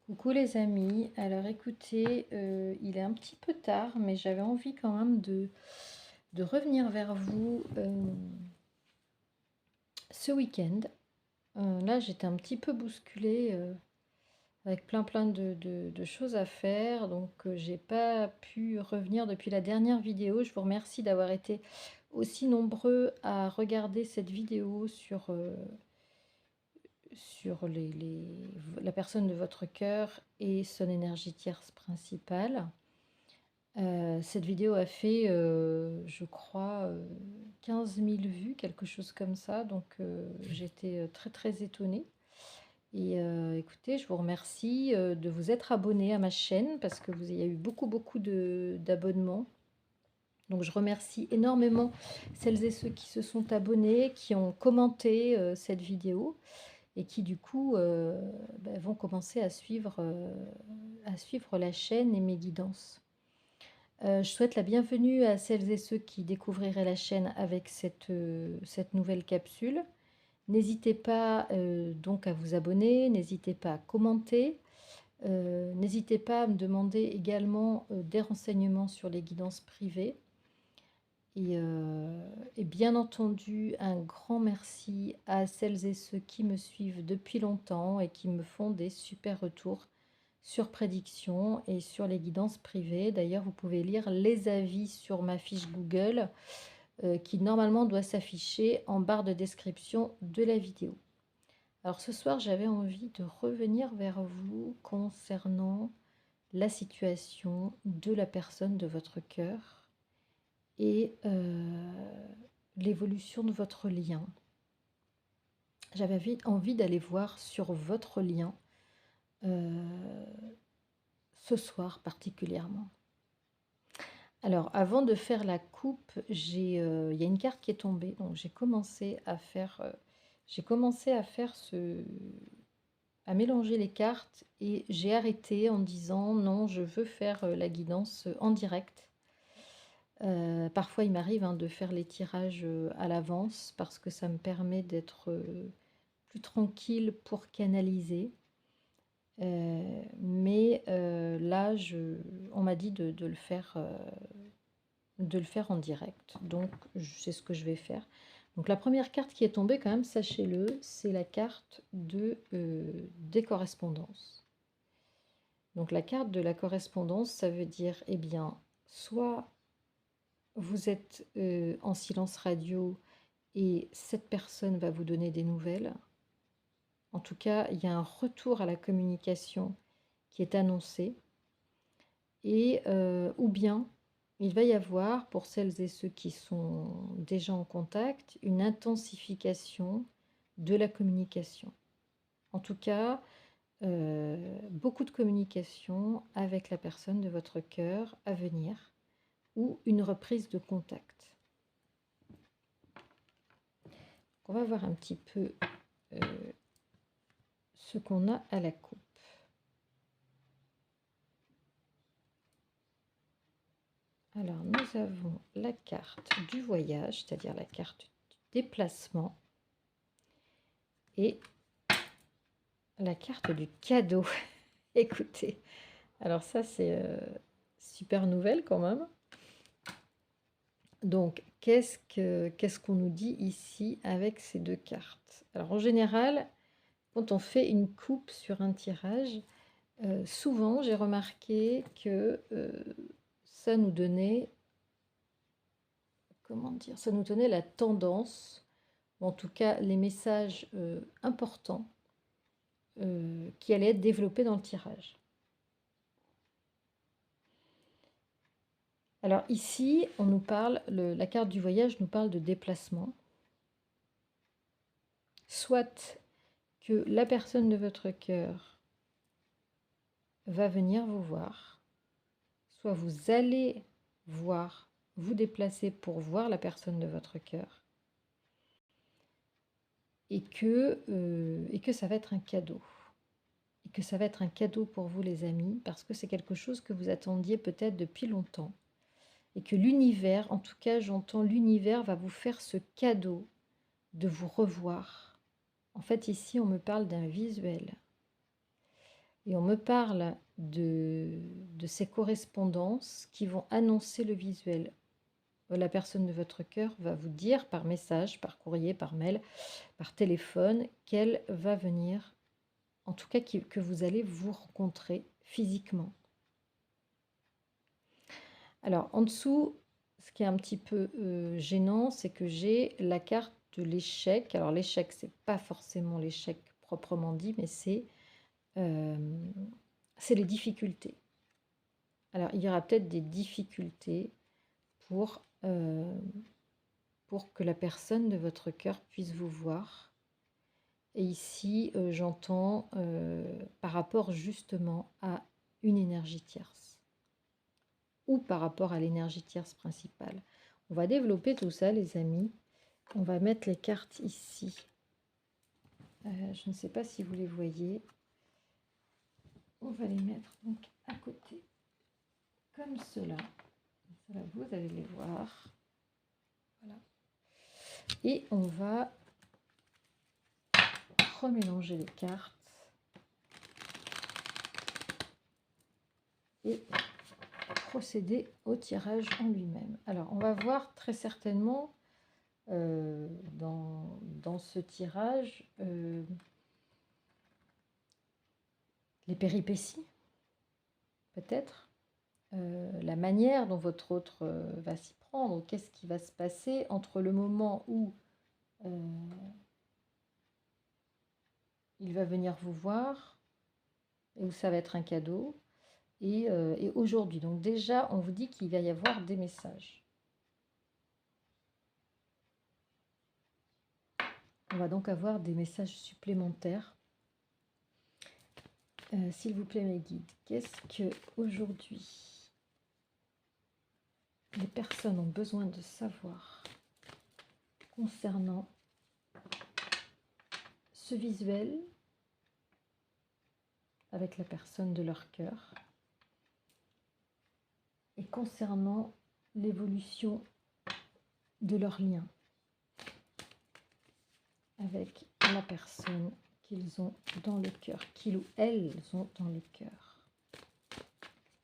Coucou les amis, alors écoutez, il est un petit peu tard, mais j'avais envie quand même de revenir vers vous ce week-end. Là, j'étais un petit peu bousculée avec plein de choses à faire, donc j'ai pas pu revenir depuis la dernière vidéo. Je vous remercie d'avoir été aussi nombreux à regarder cette vidéo sur la personne de votre cœur et son énergie tierce principale. Cette vidéo a fait, je crois, 15 000 vues, quelque chose comme ça, donc j'étais très très étonnée. Et écoutez, je vous remercie de vous être abonné à ma chaîne parce que il y a eu beaucoup d'abonnements. Donc je remercie énormément celles et ceux qui se sont abonnés, qui ont commenté cette vidéo et qui du coup vont commencer à suivre la chaîne et mes guidances. Je souhaite la bienvenue à celles et ceux qui découvriraient la chaîne avec cette nouvelle capsule. N'hésitez pas donc à vous abonner, n'hésitez pas à commenter, n'hésitez pas à me demander également des renseignements sur les guidances privées. Et bien entendu, un grand merci à celles et ceux qui me suivent depuis longtemps et qui me font des super retours sur prédiction et sur les guidances privées. D'ailleurs, vous pouvez lire les avis sur ma fiche Google qui normalement doit s'afficher en barre de description de la vidéo. Alors ce soir, j'avais envie de revenir vers vous concernant la situation de la personne de votre cœur et l'évolution de votre lien. J'avais envie d'aller voir sur votre lien ce soir particulièrement. Alors, avant de faire la coupe, il y a une carte qui est tombée, donc j'ai commencé à faire à mélanger les cartes et j'ai arrêté en disant non, je veux faire la guidance en direct. Parfois, il m'arrive de faire les tirages à l'avance parce que ça me permet d'être plus tranquille pour canaliser. Mais là, on m'a dit de le faire en direct. Donc, c'est ce que je vais faire. Donc, la première carte qui est tombée, quand même, sachez-le, c'est la carte des correspondances. Donc, la carte de la correspondance, ça veut dire, eh bien, soit vous êtes en silence radio et cette personne va vous donner des nouvelles. En tout cas, il y a un retour à la communication qui est annoncé. Et ou bien il va y avoir, pour celles et ceux qui sont déjà en contact, une intensification de la communication. En tout cas, beaucoup de communication avec la personne de votre cœur à venir ou une reprise de contact. On va voir un petit peu ce qu'on a à la coupe. Alors, nous avons la carte du voyage, c'est-à-dire la carte du déplacement, et la carte du cadeau. Écoutez, alors ça c'est super nouvelle quand même. Donc qu'est-ce qu'on nous dit ici avec ces deux cartes? Alors en général, quand on fait une coupe sur un tirage, souvent j'ai remarqué que ça nous donnait, comment dire, ça nous donnait la tendance, ou en tout cas les messages importants qui allaient être développés dans le tirage. Alors ici, on nous parle, la carte du voyage nous parle de déplacement. Soit que la personne de votre cœur va venir vous voir, soit vous allez vous déplacer pour voir la personne de votre cœur, et que ça va être un cadeau. Et que ça va être un cadeau pour vous les amis, parce que c'est quelque chose que vous attendiez peut-être depuis longtemps. Et que l'univers, en tout cas j'entends l'univers va vous faire ce cadeau de vous revoir. En fait ici on me parle d'un visuel. Et on me parle de ces correspondances qui vont annoncer le visuel. La personne de votre cœur va vous dire par message, par courrier, par mail, par téléphone, qu'elle va venir, en tout cas que vous allez vous rencontrer physiquement. Alors, en dessous, ce qui est un petit peu gênant, c'est que j'ai la carte de l'échec. Alors, l'échec, c'est pas forcément l'échec proprement dit, mais c'est les difficultés. Alors, il y aura peut-être des difficultés pour que la personne de votre cœur puisse vous voir. Et ici, j'entends par rapport justement à une énergie tierce ou par rapport à l'énergie tierce principale. On va développer tout ça, les amis. On va mettre les cartes ici. Je ne sais pas si vous les voyez. On va les mettre donc à côté, comme cela. Voilà, vous allez les voir. Voilà. Et on va remélanger les cartes. Et procéder au tirage en lui-même. Alors, on va voir très certainement dans ce tirage les péripéties, peut-être, la manière dont votre autre va s'y prendre, qu'est-ce qui va se passer entre le moment où il va venir vous voir et où ça va être un cadeau, et aujourd'hui. Donc déjà, on vous dit qu'il va y avoir des messages. On va donc avoir des messages supplémentaires. S'il vous plaît, mes guides, qu'est-ce que aujourd'hui les personnes ont besoin de savoir concernant ce visuel avec la personne de leur cœur et concernant l'évolution de leur lien avec la personne qu'ils ont dans le cœur, qu'ils ou elles ont dans le cœur.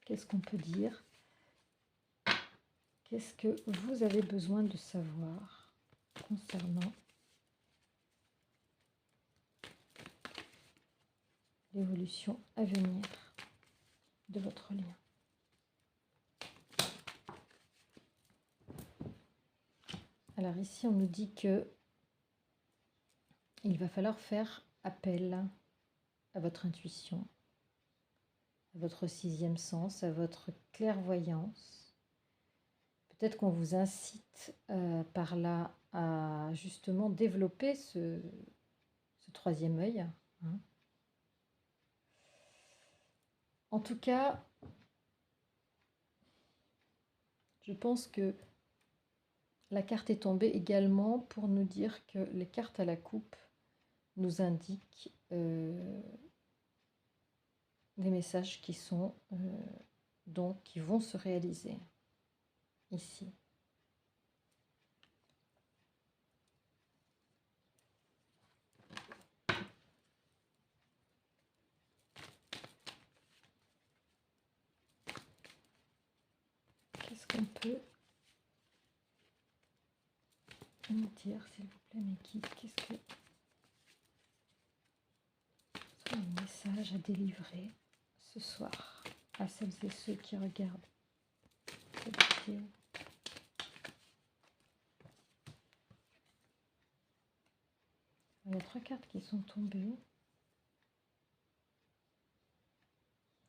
Qu'est-ce qu'on peut dire? Qu'est-ce que vous avez besoin de savoir concernant l'évolution à venir de votre lien? Alors ici, on nous dit que il va falloir faire appel à votre intuition, à votre sixième sens, à votre clairvoyance. Peut-être qu'on vous incite par là à justement développer ce troisième œil. Hein. En tout cas, je pense que la carte est tombée également pour nous dire que les cartes à la coupe nous indiquent des messages qui sont donc qui vont se réaliser ici. Qu'est-ce qu'on peut me dire, s'il vous plaît, mes guides? Qu'est-ce que soit un message à délivrer ce soir à celles et ceux qui regardent cette vidéo? Il y a 3 cartes qui sont tombées.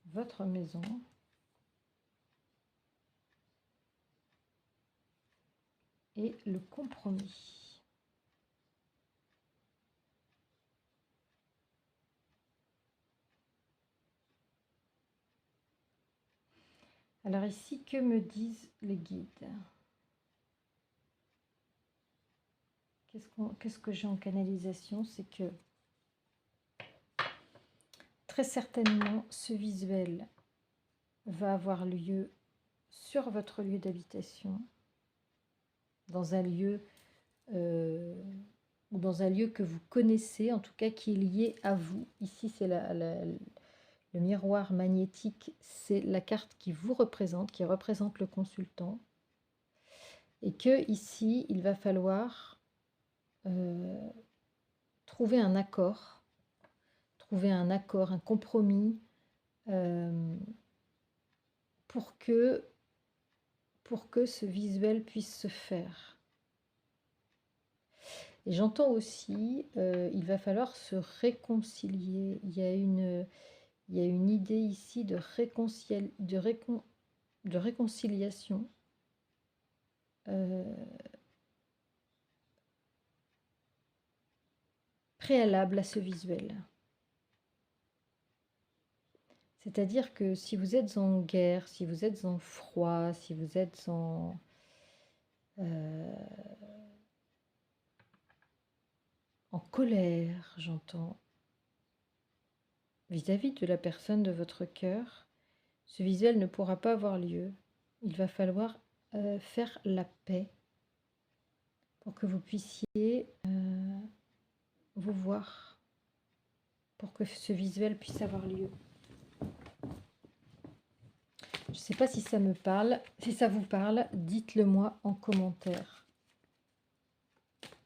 Votre maison. Et le compromis. Alors ici, que me disent les guides? Qu'est-ce que j'ai en canalisation? C'est que très certainement, ce visuel va avoir lieu sur votre lieu d'habitation, dans un lieu ou dans un lieu que vous connaissez, en tout cas qui est lié à vous. Ici, c'est le Le miroir magnétique, c'est la carte qui vous représente, qui représente le consultant. Et que ici, il va falloir trouver un accord, un compromis pour que ce visuel puisse se faire. Et j'entends aussi, il va falloir se réconcilier. Il y a une idée ici de réconciliation. Préalable à ce visuel. C'est-à-dire que si vous êtes en guerre, si vous êtes en froid, si vous êtes en colère, j'entends, vis-à-vis de la personne de votre cœur, ce visuel ne pourra pas avoir lieu. Il va falloir faire la paix pour que vous puissiez vous voir, pour que ce visuel puisse avoir lieu. Je ne sais pas si ça me parle. Si ça vous parle, dites-le moi en commentaire.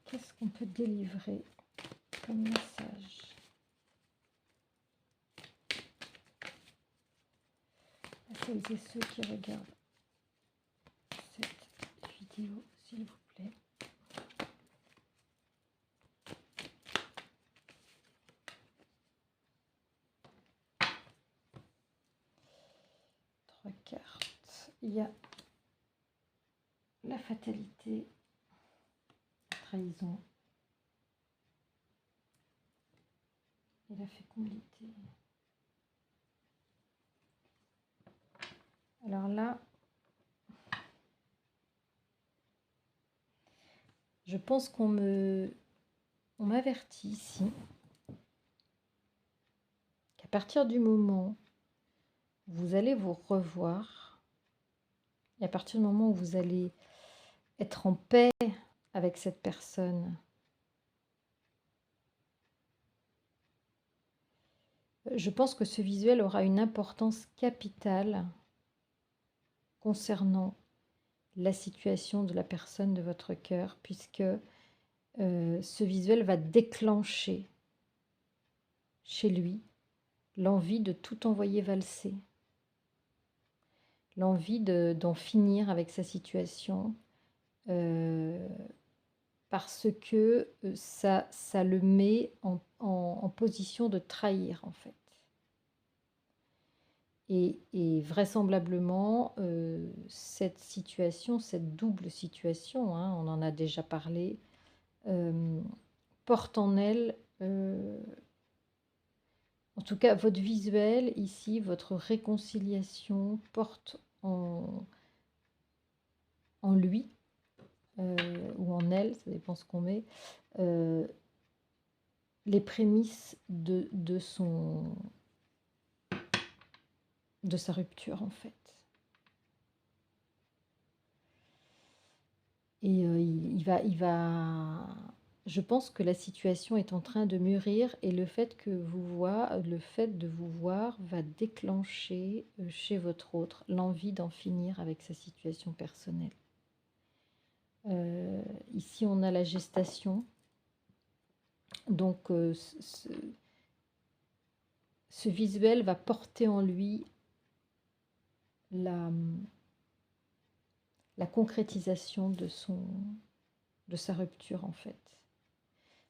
Qu'est-ce qu'on peut délivrer comme message à celles et ceux qui regardent cette vidéo, s'il vous plaît. Trois cartes. Il y a la fatalité, la trahison et la fécondité. Alors là, je pense qu'on m'avertit ici qu'à partir du moment où vous allez vous revoir, et à partir du moment où vous allez être en paix avec cette personne, je pense que ce visuel aura une importance capitale concernant la situation de la personne de votre cœur, puisque ce visuel va déclencher chez lui l'envie de tout envoyer valser, l'envie d'en finir avec sa situation, parce que ça le met en position de trahir en fait. Et vraisemblablement, cette situation, cette double situation, hein, on en a déjà parlé, porte en elle, en tout cas votre visuel ici, votre réconciliation porte en lui, ou en elle, ça dépend ce qu'on met, les prémices de sa rupture en fait. Et il va, je pense que la situation est en train de mûrir et le fait de vous voir va déclencher chez votre autre l'envie d'en finir avec sa situation personnelle. Ici on a la gestation, donc ce visuel va porter en lui la concrétisation de sa rupture en fait.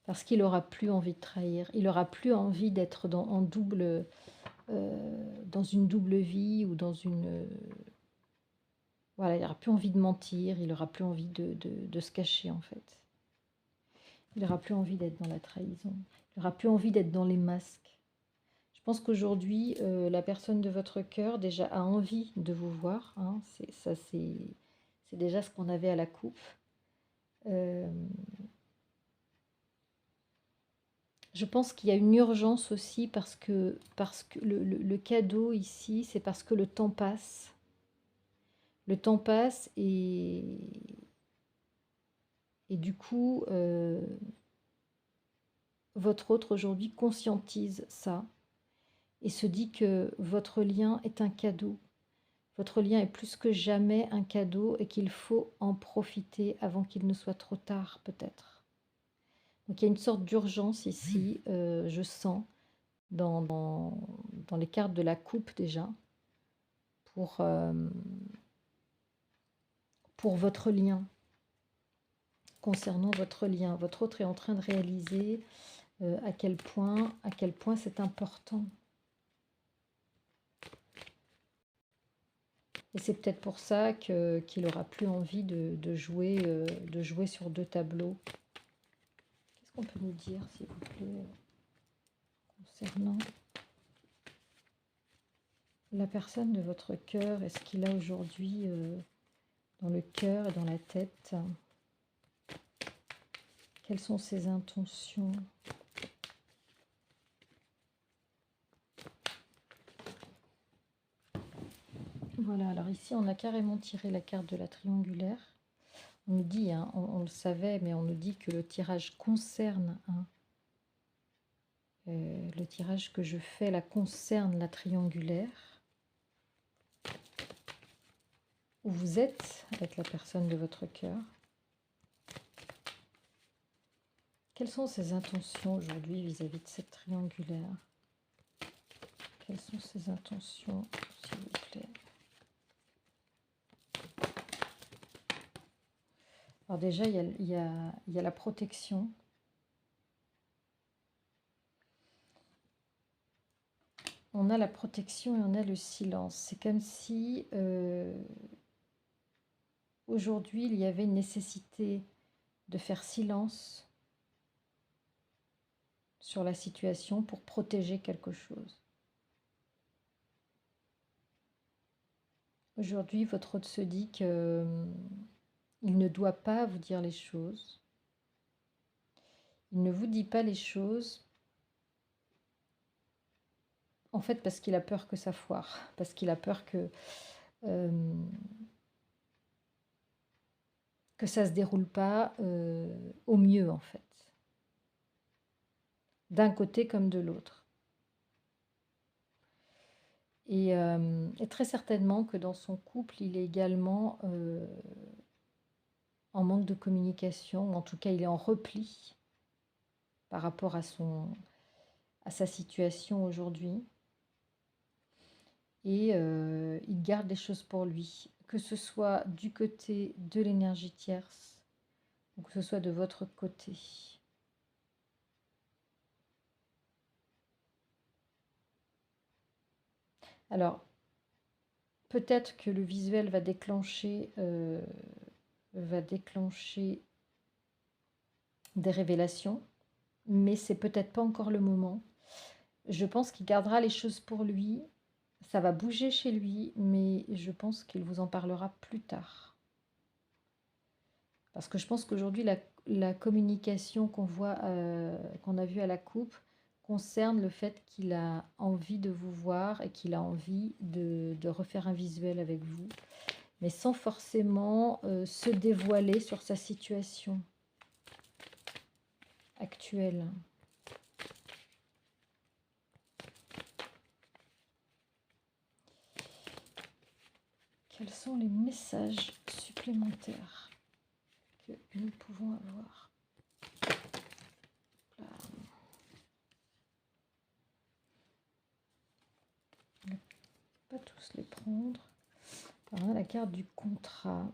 Parce qu'il n'aura plus envie de trahir, il n'aura plus envie d'être dans une double vie ou dans une... voilà, il n'aura plus envie de mentir, il n'aura plus envie de se cacher en fait. Il n'aura plus envie d'être dans la trahison, il n'aura plus envie d'être dans les masques. Je pense qu'aujourd'hui, la personne de votre cœur déjà a envie de vous voir, hein, c'est déjà ce qu'on avait à la coupe. Je pense qu'il y a une urgence aussi parce que le cadeau ici, c'est parce que le temps passe. Le temps passe et du coup, votre autre aujourd'hui conscientise ça. et se dit que votre lien est un cadeau. Votre lien est plus que jamais un cadeau et qu'il faut en profiter avant qu'il ne soit trop tard, peut-être. Donc il y a une sorte d'urgence ici, je sens, dans les cartes de la coupe déjà, pour, pour votre lien, concernant votre lien. Votre autre est en train de réaliser à quel point c'est important. Et c'est peut-être pour ça qu'il n'aura plus envie de jouer sur 2 tableaux. Qu'est-ce qu'on peut nous dire, s'il vous plaît, concernant la personne de votre cœur? Est-ce qu'il a aujourd'hui dans le cœur et dans la tête, quelles sont ses intentions? Voilà, alors ici on a carrément tiré la carte de la triangulaire. On nous dit, hein, on le savait, mais on nous dit que le tirage concerne, hein, le tirage que je fais là concerne la triangulaire, où vous êtes avec la personne de votre cœur. Quelles sont ses intentions aujourd'hui vis-à-vis de cette triangulaire? Quelles sont ses intentions, s'il vous plaît? Alors déjà, il y a la protection. On a la protection et on a le silence. C'est comme si aujourd'hui, il y avait une nécessité de faire silence sur la situation pour protéger quelque chose. Aujourd'hui, votre hôte se dit que il ne doit pas vous dire les choses. Il ne vous dit pas les choses, en fait, parce qu'il a peur que ça foire, parce qu'il a peur que ça se déroule pas au mieux, en fait, d'un côté comme de l'autre. Et très certainement que dans son couple, il est également en manque de communication, ou en tout cas, il est en repli par rapport à sa situation aujourd'hui. Et il garde les choses pour lui, que ce soit du côté de l'énergie tierce ou que ce soit de votre côté. Alors, peut-être que le visuel va déclencher des révélations, mais c'est peut-être pas encore le moment. Je pense qu'il gardera les choses pour lui. Ça va bouger chez lui, mais je pense qu'il vous en parlera plus tard. Parce que je pense qu'aujourd'hui, la communication qu'on a vue à la coupe concerne le fait qu'il a envie de vous voir et qu'il a envie de refaire un visuel avec vous, mais sans forcément se dévoiler sur sa situation actuelle. Quels sont les messages supplémentaires que nous pouvons avoir? Là. On ne peut pas tous les prendre. Alors, on a la carte du contrat.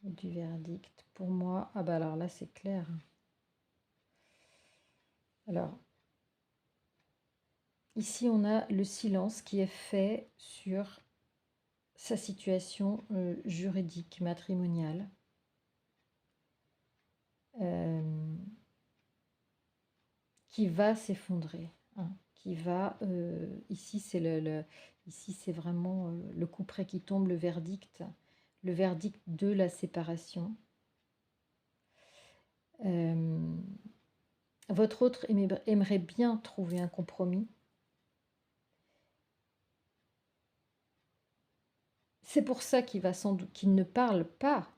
Et du verdict. Pour moi, ah bah alors là c'est clair. Alors, ici on a le silence qui est fait sur sa situation juridique, matrimoniale. Qui va s'effondrer, hein, qui va ici c'est vraiment le coup près qui tombe, le verdict de la séparation. Votre autre aimerait bien trouver un compromis. C'est pour ça qu'il ne parle pas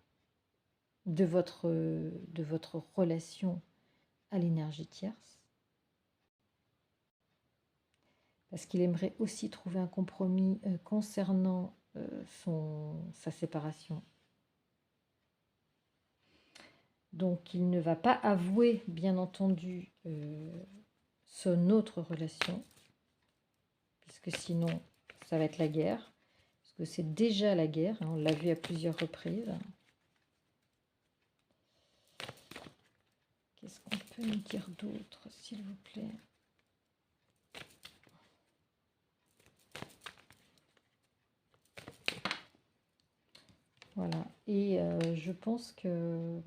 de votre relation à l'énergie tierce, parce qu'il aimerait aussi trouver un compromis concernant sa séparation. Donc il ne va pas avouer, bien entendu, son autre relation, puisque sinon ça va être la guerre, parce que c'est déjà la guerre, hein, on l'a vu à plusieurs reprises. Qu'est-ce qu'on peut nous dire d'autre, s'il vous plaît? Voilà, et je pense que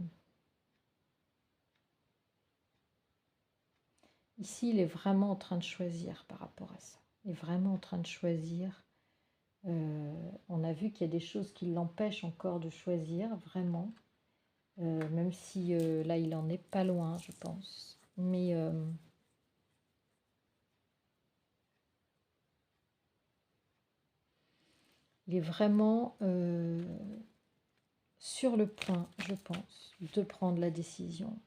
ici, il est vraiment en train de choisir par rapport à ça. Il est vraiment en train de choisir. On a vu qu'il y a des choses qui l'empêchent encore de choisir, vraiment. Même si là, il en est pas loin, je pense. Mais il est vraiment sur le point, je pense, de prendre la décision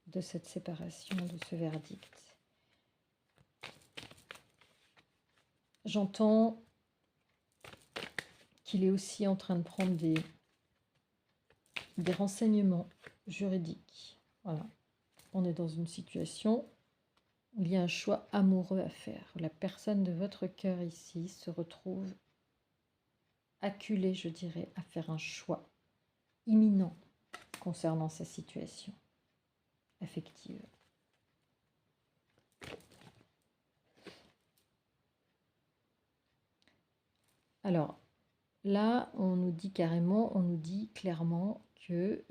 de cette séparation, de ce verdict. J'entends qu'il est aussi en train de prendre des renseignements juridiques. Voilà. On est dans une situation où il y a un choix amoureux à faire. La personne de votre cœur ici se retrouve acculée, je dirais, à faire un choix imminent concernant sa situation affective. Alors, là, on nous dit carrément, on nous dit clairement que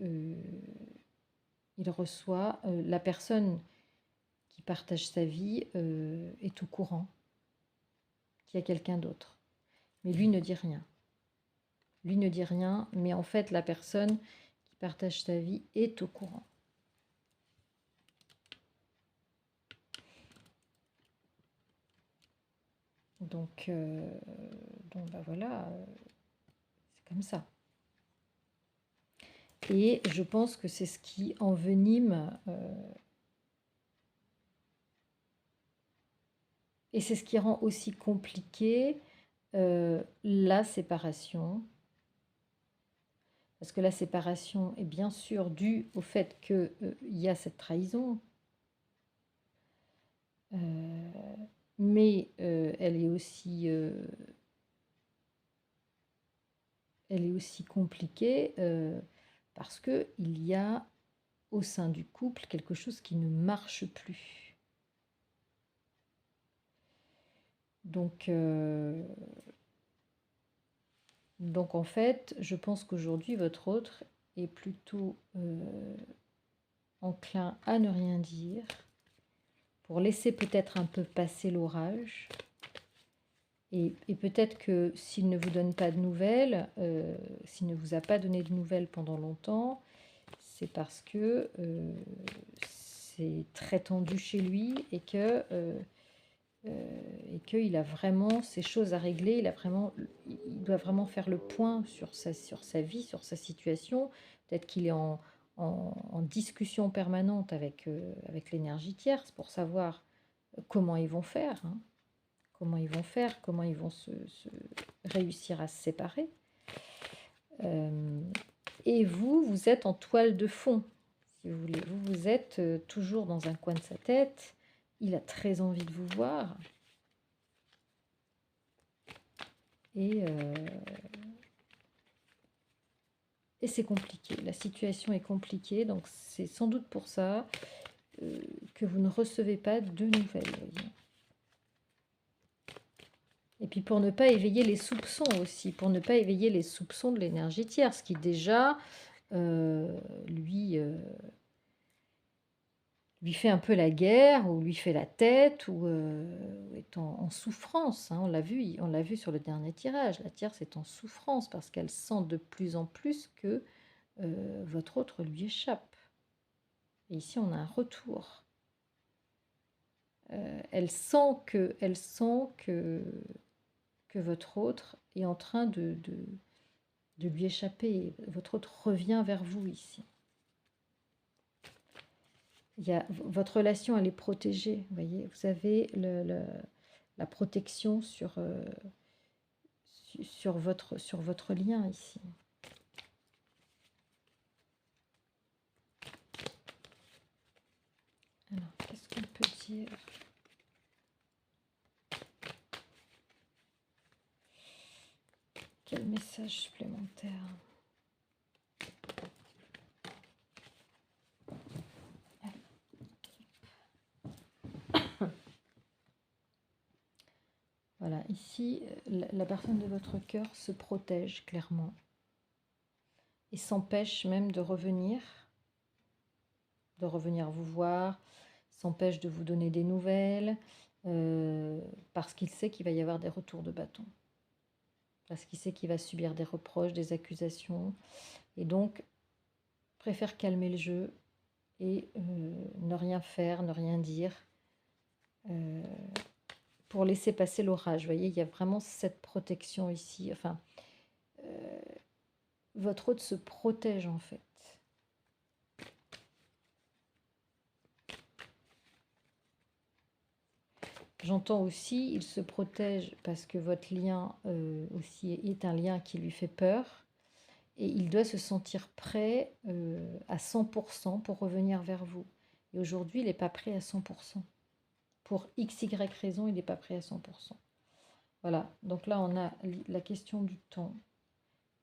il reçoit, la personne qui partage sa vie est au courant qu'il y a quelqu'un d'autre. Mais lui ne dit rien. Lui ne dit rien, mais en fait, la personne qui partage sa vie est au courant. Donc bah voilà, c'est comme ça. Et je pense que c'est ce qui envenime et c'est ce qui rend aussi compliqué la séparation. Parce que la séparation est bien sûr due au fait qu'il y a cette trahison. Mais elle est aussi compliquée parce qu'il y a au sein du couple quelque chose qui ne marche plus. Donc en fait, je pense qu'aujourd'hui, votre autre est plutôt enclin à ne rien dire, pour laisser peut-être un peu passer l'orage. Et peut-être que s'il ne vous donne pas de nouvelles, s'il ne vous a pas donné de nouvelles pendant longtemps, c'est parce que c'est très tendu chez lui et que qu'il a vraiment ces choses à régler. Il doit vraiment faire le point sur sa vie, sur sa situation. Peut-être qu'il est en discussion permanente avec l'énergie tierce pour savoir comment ils vont faire. Hein. Comment ils vont faire, comment ils vont se réussir à se séparer. Et vous êtes en toile de fond, si vous voulez. Vous êtes toujours dans un coin de sa tête. Il a très envie de vous voir. Et c'est compliqué. La situation est compliquée. Donc c'est sans doute pour ça que vous ne recevez pas de nouvelles. Voyez. Et puis pour ne pas éveiller les soupçons aussi, pour ne pas éveiller les soupçons de l'énergie tierce, qui déjà, lui fait un peu la guerre, ou lui fait la tête, ou est en souffrance. Hein. On l'a vu sur le dernier tirage. La tierce est en souffrance parce qu'elle sent de plus en plus que votre autre lui échappe. Et ici, on a un retour. Elle sent que votre autre est en train de lui échapper. Votre autre revient vers vous ici. Votre relation, elle est protégée, vous voyez. Vous avez la protection sur votre lien ici. Alors, qu'est-ce qu'on peut dire? Quel message supplémentaire? Voilà, ici, la personne de votre cœur se protège clairement et s'empêche même de revenir vous voir, s'empêche de vous donner des nouvelles, parce qu'il sait qu'il va y avoir des retours de bâton, parce qu'il sait qu'il va subir des reproches, des accusations, et donc préfère calmer le jeu et ne rien faire, ne rien dire, pour laisser passer l'orage. Vous voyez, il y a vraiment cette protection ici. Enfin, votre hôte se protège en fait. J'entends aussi, il se protège parce que votre lien aussi est un lien qui lui fait peur. Et il doit se sentir prêt à 100% pour revenir vers vous. Et aujourd'hui, il n'est pas prêt à 100%. Pour x, y raison, il n'est pas prêt à 100%. Voilà, donc là, on a la question du temps.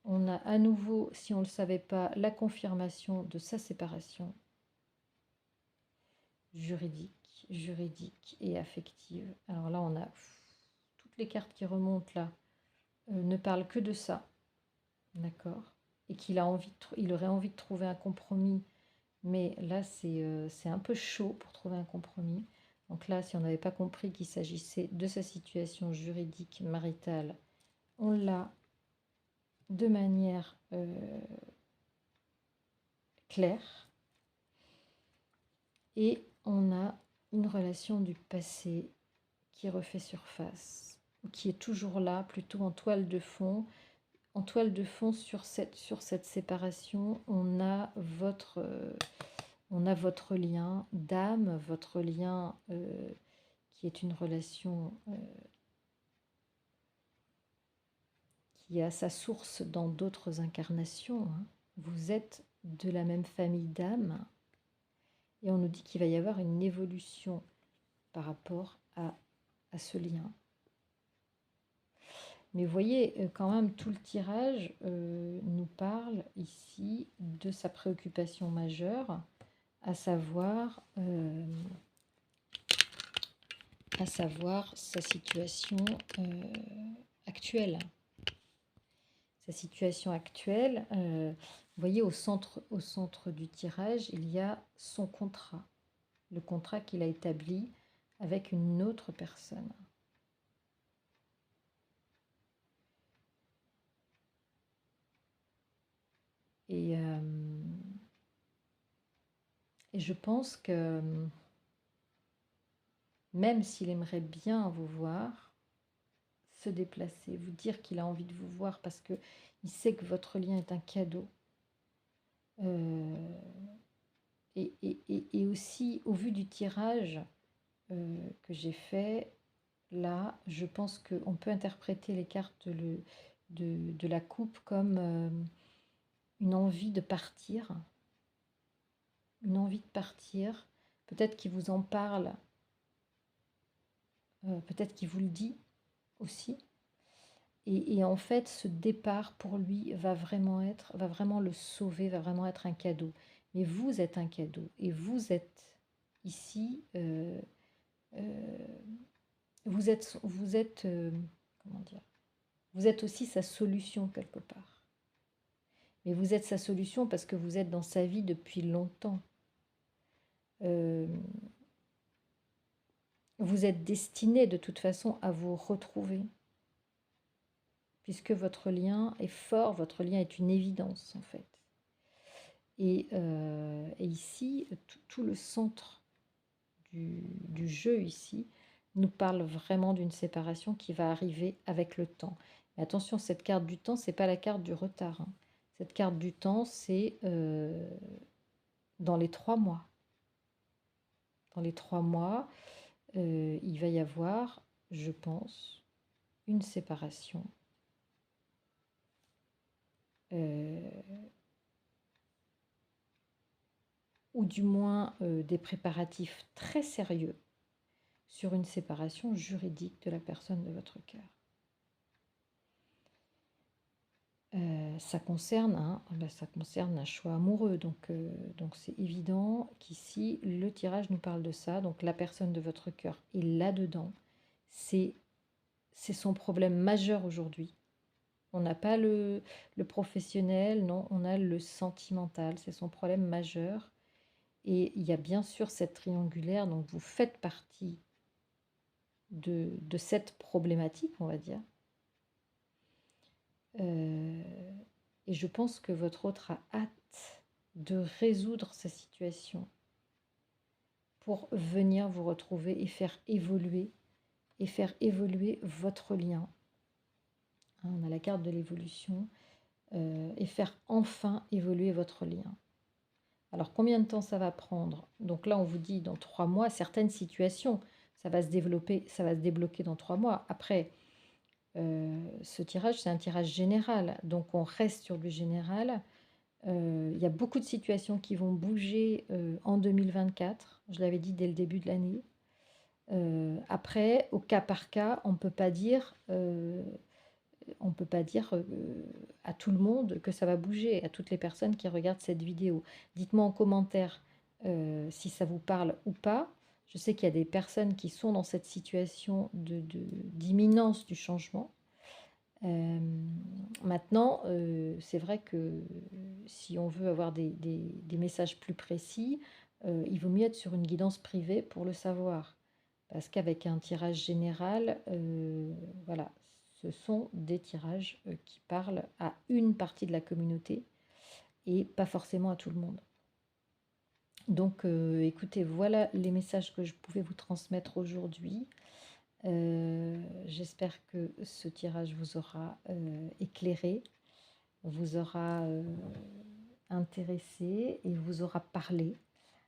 On a à nouveau, si on ne le savait pas, la confirmation de sa séparation juridique et affective. Alors là, on a toutes les cartes qui remontent là, ne parlent que de ça, d'accord? Et qu'il il aurait envie de trouver un compromis, mais là, c'est un peu chaud pour trouver un compromis. Donc là, si on n'avait pas compris qu'il s'agissait de sa situation juridique maritale, on l'a de manière claire. Et on a une relation du passé qui refait surface, qui est toujours là, plutôt en toile de fond. En toile de fond, sur cette séparation, on a votre lien d'âme, votre lien qui est une relation qui a sa source dans d'autres incarnations. Hein. Vous êtes de la même famille d'âme et on nous dit qu'il va y avoir une évolution par rapport à ce lien. Mais vous voyez, quand même, tout le tirage nous parle ici de sa préoccupation majeure, à savoir sa situation actuelle. Sa situation actuelle, vous voyez, au centre du tirage, il y a son contrat, le contrat qu'il a établi avec une autre personne. Et je pense que même s'il aimerait bien vous voir, se déplacer, vous dire qu'il a envie de vous voir parce qu'il sait que votre lien est un cadeau. Et aussi, au vu du tirage que j'ai fait, là, je pense qu'on peut interpréter les cartes de la coupe comme une envie de partir. Une envie de partir. Peut-être qu'il vous en parle. Peut-être qu'il vous le dit aussi. Et en fait, ce départ pour lui va vraiment le sauver, va vraiment être un cadeau. Mais vous êtes un cadeau. Et vous êtes ici, vous êtes comment dire, vous êtes aussi sa solution quelque part. Mais vous êtes sa solution parce que vous êtes dans sa vie depuis longtemps. Vous êtes destiné de toute façon à vous retrouver. Puisque votre lien est fort, votre lien est une évidence en fait. Et ici, tout le centre du jeu ici nous parle vraiment d'une séparation qui va arriver avec le temps. Mais attention, cette carte du temps, c'est pas la carte du retard. Hein. Cette carte du temps, c'est dans les 3 mois. dans les 3 mois, il va y avoir, je pense, une séparation. Ou du moins des préparatifs très sérieux sur une séparation juridique de la personne de votre cœur. Ça concerne un choix amoureux, donc c'est évident qu'ici le tirage nous parle de ça. Donc la personne de votre cœur est là-dedans. C'est son problème majeur aujourd'hui. On n'a pas le professionnel, non, on a le sentimental. C'est son problème majeur. Et il y a bien sûr cette triangulaire, donc vous faites partie de cette problématique, on va dire. Et je pense que votre autre a hâte de résoudre sa situation pour venir vous retrouver et faire évoluer votre lien. Hein, on a la carte de l'évolution et faire enfin évoluer votre lien. Alors combien de temps ça va prendre? Donc là on vous dit dans 3 mois, certaines situations, ça va se développer, ça va se débloquer dans 3 mois. Après, ce tirage, c'est un tirage général, donc on reste sur du général. Il y a beaucoup de situations qui vont bouger en 2024, je l'avais dit dès le début de l'année. Après, au cas par cas, on ne peut pas dire à tout le monde que ça va bouger, à toutes les personnes qui regardent cette vidéo. Dites-moi en commentaire si ça vous parle ou pas. Je sais qu'il y a des personnes qui sont dans cette situation d'imminence du changement. Maintenant, c'est vrai que si on veut avoir des messages plus précis, il vaut mieux être sur une guidance privée pour le savoir. Parce qu'avec un tirage général, voilà, ce sont des tirages qui parlent à une partie de la communauté et pas forcément à tout le monde. Donc écoutez, voilà les messages que je pouvais vous transmettre aujourd'hui. J'espère que ce tirage vous aura éclairé, vous aura intéressé et vous aura parlé.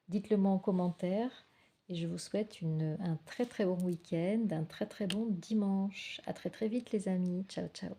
Dites-le moi en commentaire et je vous souhaite un très très bon week-end, un très très bon dimanche. À très très vite les amis. Ciao ciao.